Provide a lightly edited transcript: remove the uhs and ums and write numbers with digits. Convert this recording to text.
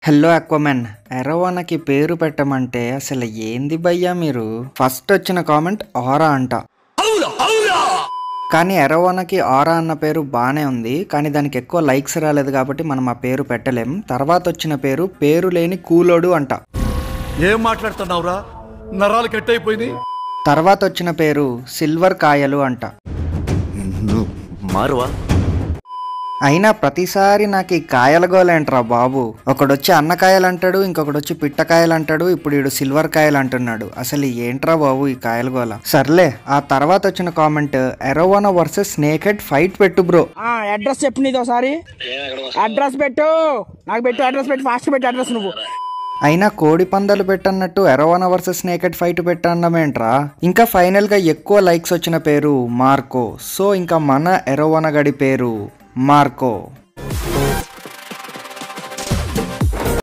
Hello అక్వామెన్, ఎరోవానాకి పేరు పెట్టమంటే అసలు ఏంది భయ్యా మీరు? ఫస్ట్ వచ్చిన కామెంట్ ఆరా అంట. కానీ ఎరోవానాకి ఆరా అన్న పేరు బానే ఉంది, కానీ దానికి ఎక్కువ లైక్స్ రాలేదు కాబట్టి మనం ఆ పేరు పెట్టలేం. తర్వాత వచ్చిన పేరు లేని కూలోడు అంట. ఏం మాట్లాడుతున్నావురా? నరాలు కట్ అయిపోయింది. తర్వాత వచ్చిన పేరు సిల్వర్ కాయలు అంట. మారువా? అయినా ప్రతిసారి నాకు ఈ కాయల గోలేంట్రా బాబు. ఒకడొచ్చి అన్నకాయలు అంటాడు, ఇంకొకడొచ్చి పిట్టకాయలు అంటాడు, ఇప్పుడు ఈడు సిల్వర్ కాయలు అంటున్నాడు. అసలు ఏంట్రా బాబు ఈ కాయల గోల? సర్లే, ఆ తర్వాత వచ్చిన comment arowana versus snakehead fight పెట్టు బ్రో. అడ్రస్ చెప్పు, నీది ఒకసారి అడ్రస్ పెట్టు, నాకు పెట్టు అడ్రస్ పెట్టు, ఫాస్ట్ పెట్టు అడ్రస్ నువ్వు. అయినా కోడి పందాలు పెట్టన్నట్టు ఎరోవానా వర్సెస్ స్నేక్ హెడ్ ఫైట్ పెట్టన్నమేంట్రా? ఇంకా ఫైనల్ గా ఎక్కువ లైక్స్ వచ్చిన పేరు మార్కో. సో ఇంకా మన ఎరోవానా గడి పేరు మార్కో.